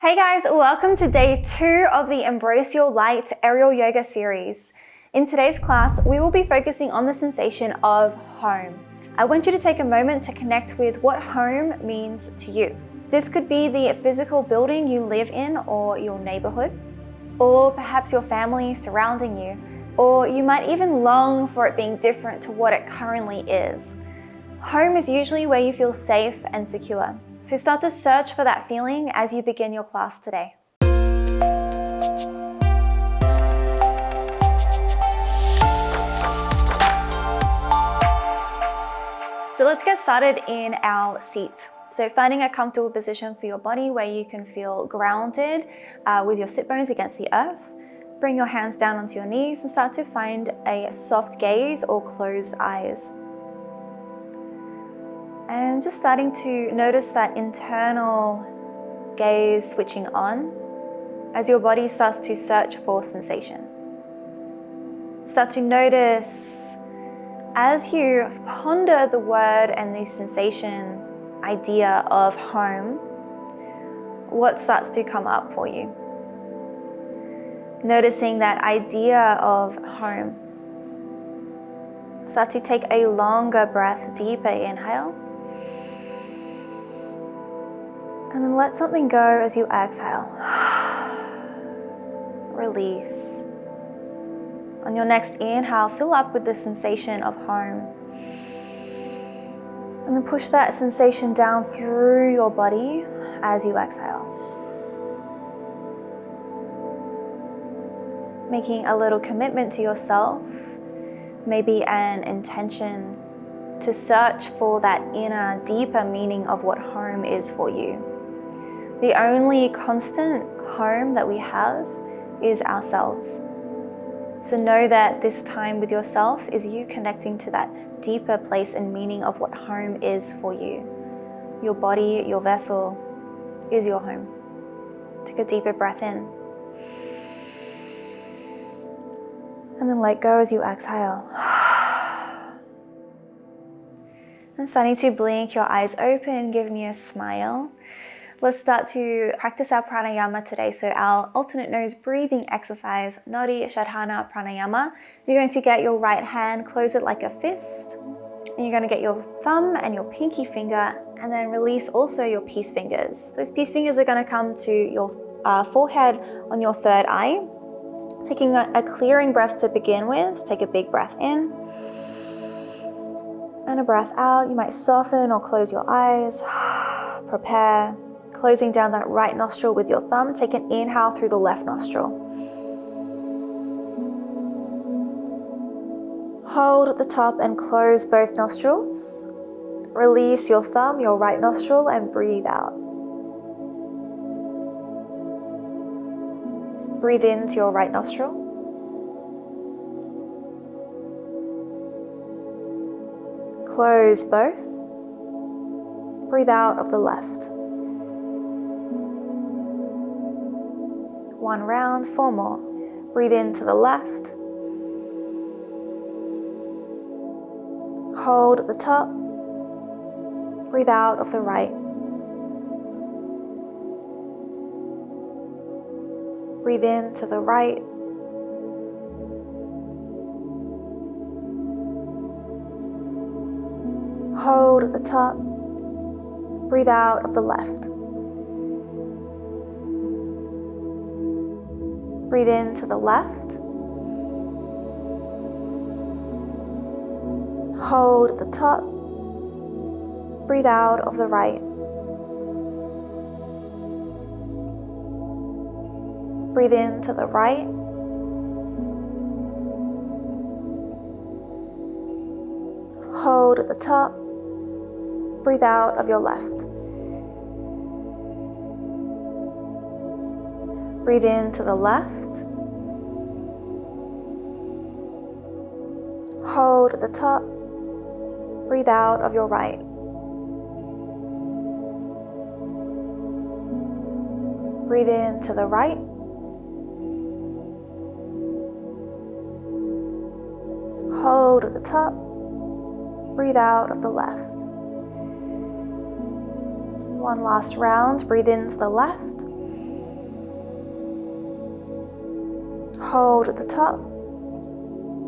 Hey guys, welcome to day 2 of the Embrace Your Light aerial yoga series. In today's class, we will be focusing on the sensation of home. I want you to take a moment to connect with what home means to you. This could be the physical building you live in or your neighborhood, or perhaps your family surrounding you, or you might even long for it being different to what it currently is. Home is usually where you feel safe and secure. So start to search for that feeling as you begin your class today. So let's get started in our seat. So finding a comfortable position for your body where you can feel grounded with your sit bones against the earth. Bring your hands down onto your knees and start to find a soft gaze or closed eyes. And just starting to notice that internal gaze switching on as your body starts to search for sensation. Start to notice as you ponder the word and the sensation idea of home, what starts to come up for you. Noticing that idea of home. Start to take a longer breath, deeper inhale. And then let something go as you exhale. Release. On your next inhale, fill up with the sensation of home. And then push that sensation down through your body as you exhale. Making a little commitment to yourself, maybe an intention to search for that inner, deeper meaning of what home is for you. The only constant home that we have is ourselves. So know that this time with yourself is you connecting to that deeper place and meaning of what home is for you. Your body, your vessel is your home. Take a deeper breath in. And then let go as you exhale. And starting to blink your eyes open, give me a smile. Let's start to practice our pranayama today. So our alternate nose breathing exercise, Nadi, Shodhana, Pranayama. You're going to get your right hand, close it like a fist. And you're going to get your thumb and your pinky finger, and then release also your peace fingers. Those peace fingers are going to come to your forehead on your third eye. Taking a clearing breath to begin with. Take a big breath in. And a breath out. You might soften or close your eyes. Prepare. Closing down that right nostril with your thumb. Take an inhale through the left nostril. Hold at the top and close both nostrils. Release your thumb, your right nostril, and breathe out. Breathe into your right nostril. Close both. Breathe out of the left. One round, 4 more. Breathe into the left. Hold at the top. Breathe out of the right. Breathe into the right. Hold at the top. Breathe out of the left. Breathe into the left. Hold at the top. Breathe out of the right. Breathe into the right. Hold at the top. Breathe out of your left. Breathe into the left. Hold at the top. Breathe out of your right. Breathe into the right. Hold at the top. Breathe out of the left. One last round. Breathe into the left. Hold at the top.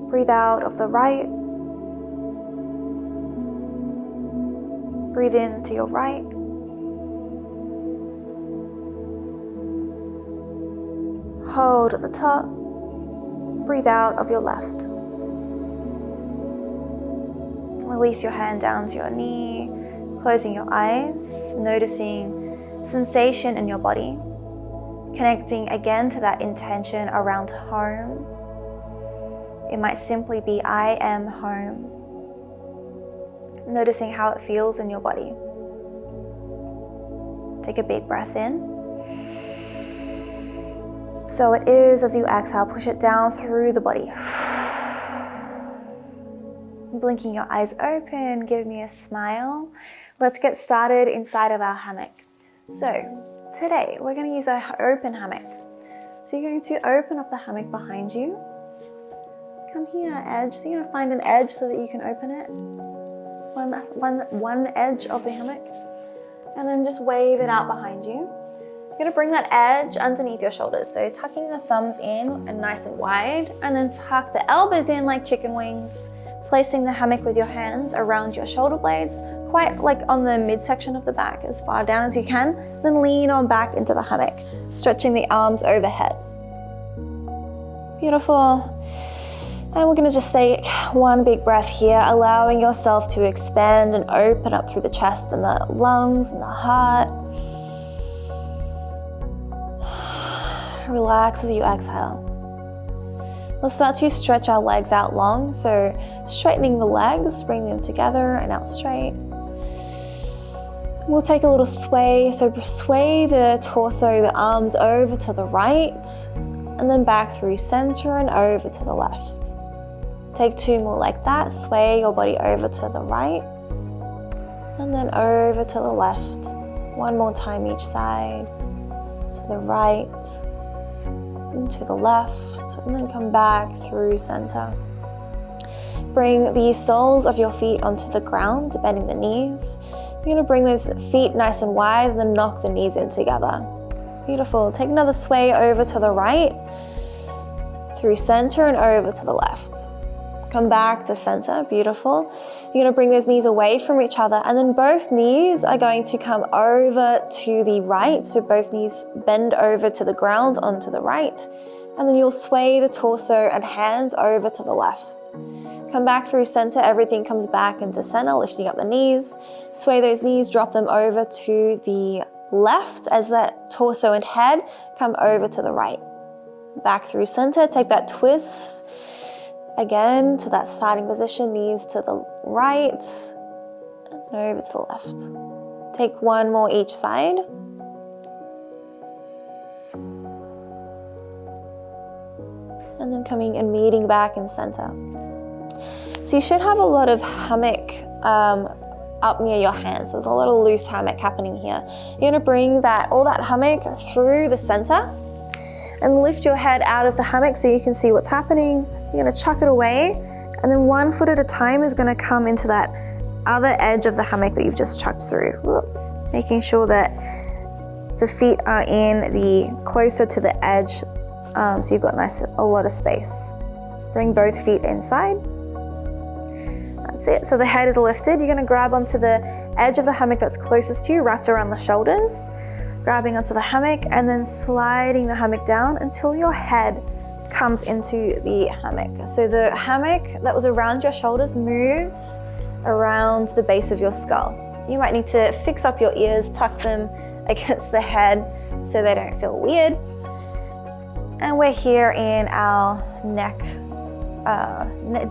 Breathe out of the right. Breathe in to your right. Hold at the top. Breathe out of your left. Release your hand down to your knee, closing your eyes, noticing sensation in your body, connecting again to that intention around home. It might simply be, I am home. Noticing how it feels in your body. Take a big breath in. So it is, as you exhale, push it down through the body. Blinking your eyes open, give me a smile. Let's get started inside of our hammock. So today we're going to use our open hammock. So you're going to open up the hammock behind you. Come here, edge. So you're going to find an edge so that you can open it. One edge of the hammock. And then just wave it out behind you. You're going to bring that edge underneath your shoulders. So tucking the thumbs in and nice and wide. And then tuck the elbows in like chicken wings. Placing the hammock with your hands around your shoulder blades, quite like on the midsection of the back, as far down as you can. Then lean on back into the hammock, stretching the arms overhead. Beautiful. And we're gonna just take one big breath here, allowing yourself to expand and open up through the chest and the lungs and the heart. Relax as you exhale. Let's start to stretch our legs out long. So straightening the legs, bring them together and out straight. We'll take a little sway. So sway the torso, the arms over to the right, and then back through center and over to the left. Take two more like that. Sway your body over to the right, and then over to the left. One more time each side. To the right, and to the left. And then come back through center. Bring the soles of your feet onto the ground, bending the knees. You're going to bring those feet nice and wide and then knock the knees in together. Beautiful. Take another sway over to the right, through center and over to the left. Come back to center. Beautiful. You're going to bring those knees away from each other, and then both knees are going to come over to the right. So both knees bend over to the ground onto the right. And then you'll sway the torso and hands over to the left. Come back through center, everything comes back into center, lifting up the knees. Sway those knees, drop them over to the left as that torso and head come over to the right. Back through center, take that twist. Again, to that starting position, knees to the right and over to the left. Take one more each side. And then coming and meeting back in center. So you should have a lot of hammock up near your hands. There's a lot of loose hammock happening here. You're gonna bring all that hammock through the center and lift your head out of the hammock so you can see what's happening. You're gonna chuck it away, and then one foot at a time is gonna come into that other edge of the hammock that you've just chucked through. Making sure that the feet are closer to the edge. So you've got a lot of space. Bring both feet inside. That's it. So the head is lifted. You're going to grab onto the edge of the hammock that's closest to you, wrapped around the shoulders. Grabbing onto the hammock and then sliding the hammock down until your head comes into the hammock. So the hammock that was around your shoulders moves around the base of your skull. You might need to fix up your ears, tuck them against the head so they don't feel weird. And we're here in our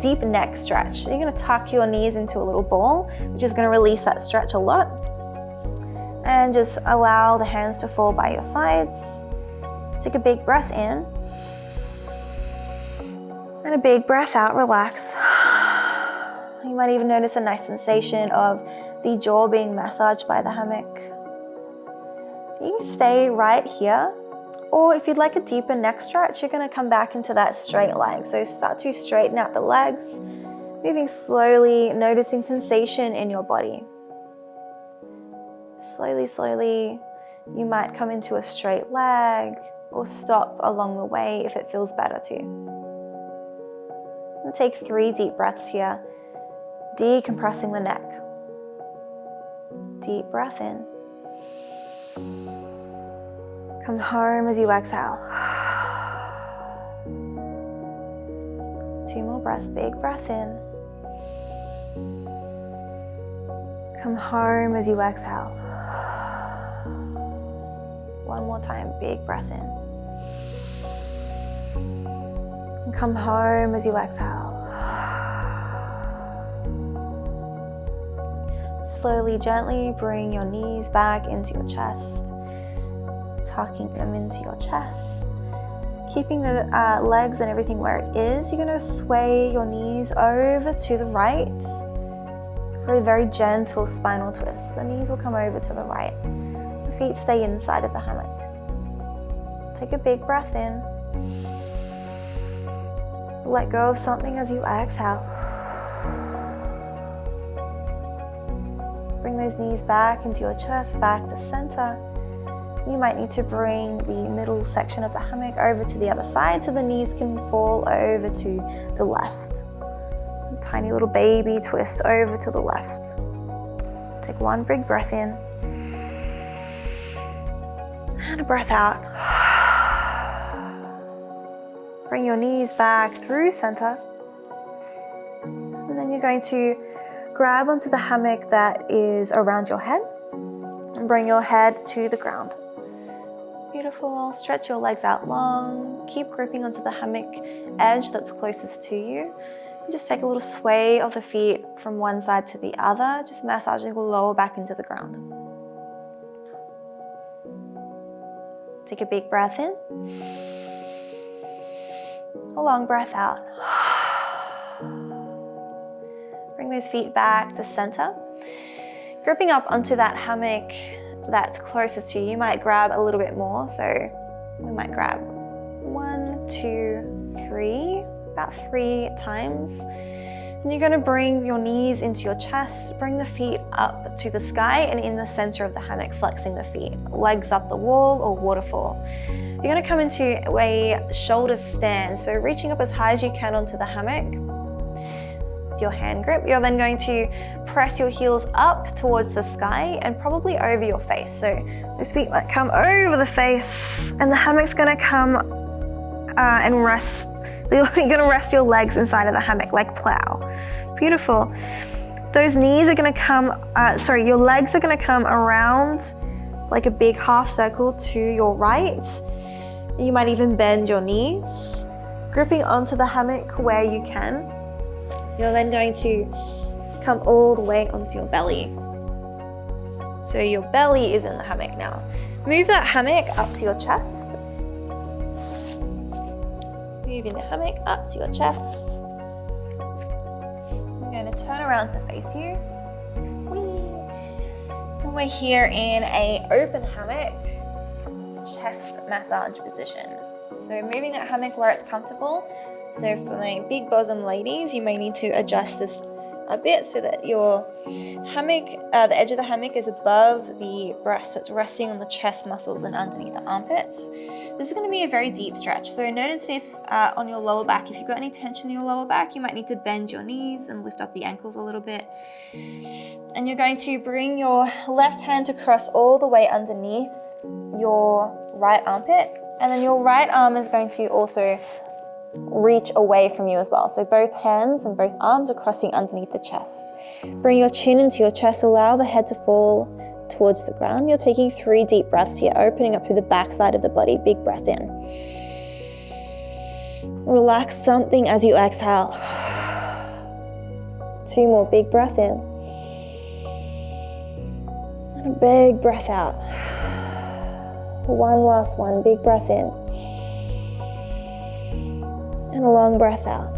deep neck stretch. So you're going to tuck your knees into a little ball, which is going to release that stretch a lot. And just allow the hands to fall by your sides. Take a big breath in. And a big breath out, relax. You might even notice a nice sensation of the jaw being massaged by the hammock. You can stay right here. Or if you'd like a deeper neck stretch, you're going to come back into that straight leg. So start to straighten out the legs, moving slowly, noticing sensation in your body. Slowly, slowly, you might come into a straight leg, or stop along the way if it feels better to. And take 3 deep breaths here, decompressing the neck. Deep breath in. Come home as you exhale. 2 more breaths, big breath in. Come home as you exhale. 1 more time, big breath in. And come home as you exhale. Slowly, gently bring your knees back into your chest, tucking them into your chest. Keeping the legs and everything where it is, you're going to sway your knees over to the right for a very gentle spinal twist. The knees will come over to the right. The feet stay inside of the hammock. Take a big breath in. Let go of something as you exhale. Bring those knees back into your chest, back to center. You might need to bring the middle section of the hammock over to the other side so the knees can fall over to the left. A tiny little baby twist over to the left. Take 1 big breath in. And a breath out. Bring your knees back through center. And then you're going to grab onto the hammock that is around your head and bring your head to the ground. Beautiful. Stretch your legs out long. Keep gripping onto the hammock edge that's closest to you. And just take a little sway of the feet from one side to the other, just massaging the lower back into the ground. Take a big breath in. A long breath out. Bring those feet back to center. Gripping up onto that hammock that's closest to you, you might grab a little bit more. So we might grab 1, 2, 3, about 3 times. And you're going to bring your knees into your chest, bring the feet up to the sky and in the center of the hammock, flexing the feet, legs up the wall or waterfall. You're going to come into a shoulder stand. So reaching up as high as you can onto the hammock. Your hand grip, you're then going to press your heels up towards the sky and probably over your face. So those feet might come over the face and the hammock's going to come and rest. You're going to rest your legs inside of the hammock like plow. Beautiful. Those knees are going to come, your legs are going to come around like a big half circle to your right. You might even bend your knees, gripping onto the hammock where you can. You're then going to come all the way onto your belly. So your belly is in the hammock now. Move that hammock up to your chest. Moving the hammock up to your chest. I'm going to turn around to face you. Whee! And we're here in an open hammock, chest massage position. So moving that hammock where it's comfortable. So for my big bosom ladies, you may need to adjust this a bit so that your hammock, the edge of the hammock is above the breast, so it's resting on the chest muscles and underneath the armpits. This is going to be a very deep stretch, so notice if on your lower back, if you've got any tension in your lower back, you might need to bend your knees and lift up the ankles a little bit. And you're going to bring your left hand to cross all the way underneath your right armpit, and then your right arm is going to also reach away from you as well. So both hands and both arms are crossing underneath the chest. Bring your chin into your chest, allow the head to fall towards the ground. You're taking 3 deep breaths here, opening up through the back side of the body. Big breath in. Relax something as you exhale. 2 more, big breath in. And a big breath out. 1 last one, big breath in. And a long breath out.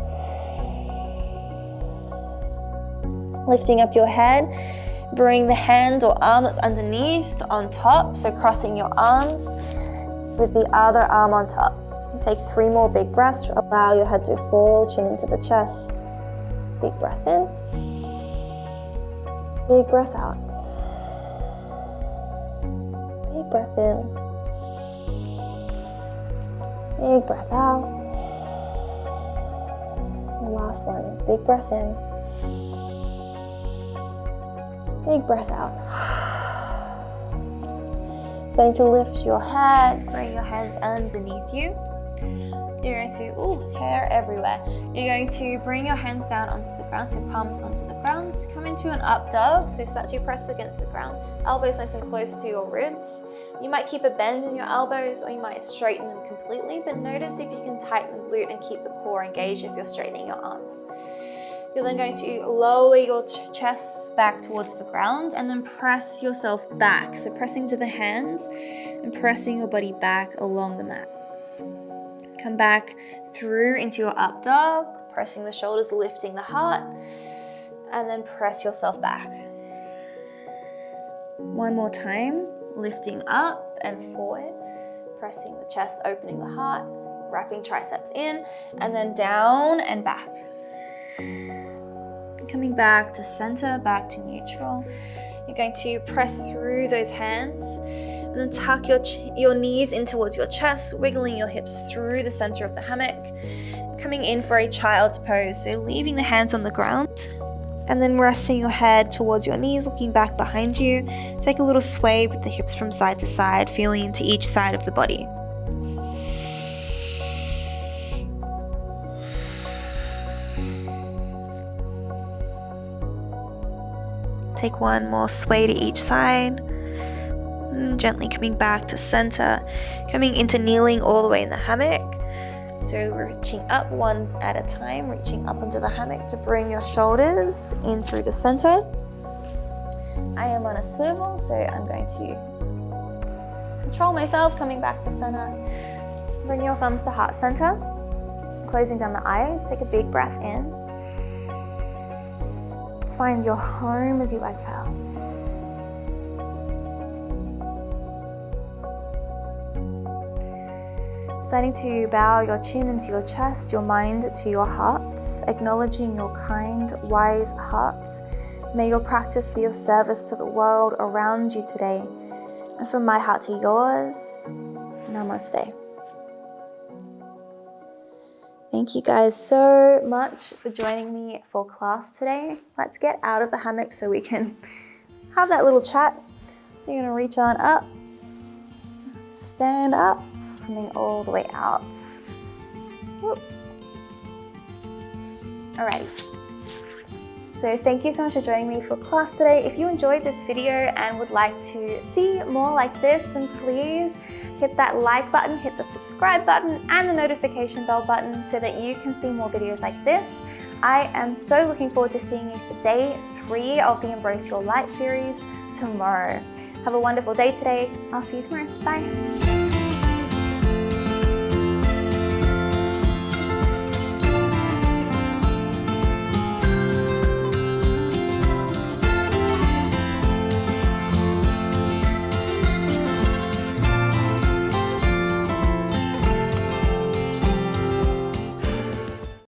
Lifting up your head, bring the hand or arm that's underneath on top, so crossing your arms with the other arm on top. Take 3 more big breaths, allow your head to fall, chin into the chest. Big breath in, big breath out. Big breath in, Big breath out. And last one, big breath in. Big breath out. Going to lift your head, bring your hands underneath you. You're going to, hair everywhere. You're going to bring your hands down onto the ground, so palms onto the ground. Come into an up dog, so start to press against the ground. Elbows nice and close to your ribs. You might keep a bend in your elbows, or you might straighten them completely, but notice if you can tighten the glute and keep the core engaged if you're straightening your arms. You're then going to lower your chest back towards the ground and then press yourself back. So pressing to the hands and pressing your body back along the mat. Come back through into your up dog, pressing the shoulders, lifting the heart, and then press yourself back. One more time, lifting up and forward, pressing the chest, opening the heart, wrapping triceps in, and then down and back. Coming back to center, back to neutral. You're going to press through those hands and then tuck your knees in towards your chest, wiggling your hips through the center of the hammock. Coming in for a child's pose, so leaving the hands on the ground and then resting your head towards your knees, looking back behind you. Take a little sway with the hips from side to side, feeling into each side of the body. Take one more sway to each side. And gently coming back to center, coming into kneeling all the way in the hammock. So reaching up one at a time, reaching up into the hammock to bring your shoulders in through the center. I am on a swivel, so I'm going to control myself, coming back to center. Bring your thumbs to heart center, closing down the eyes, take a big breath in. Find your home as you exhale. Starting to bow your chin into your chest, your mind to your heart, acknowledging your kind, wise heart. May your practice be of service to the world around you today. And from my heart to yours, namaste. Thank you guys so much for joining me for class today. Let's get out of the hammock so we can have that little chat. You're gonna reach on up, stand up, coming all the way out. Whoop. Alrighty. So thank you so much for joining me for class today. If you enjoyed this video and would like to see more like this, then please hit that like button, hit the subscribe button and the notification bell button so that you can see more videos like this. I am so looking forward to seeing you for day 3 of the Embrace Your Light series tomorrow. Have a wonderful day today. I'll see you tomorrow. Bye.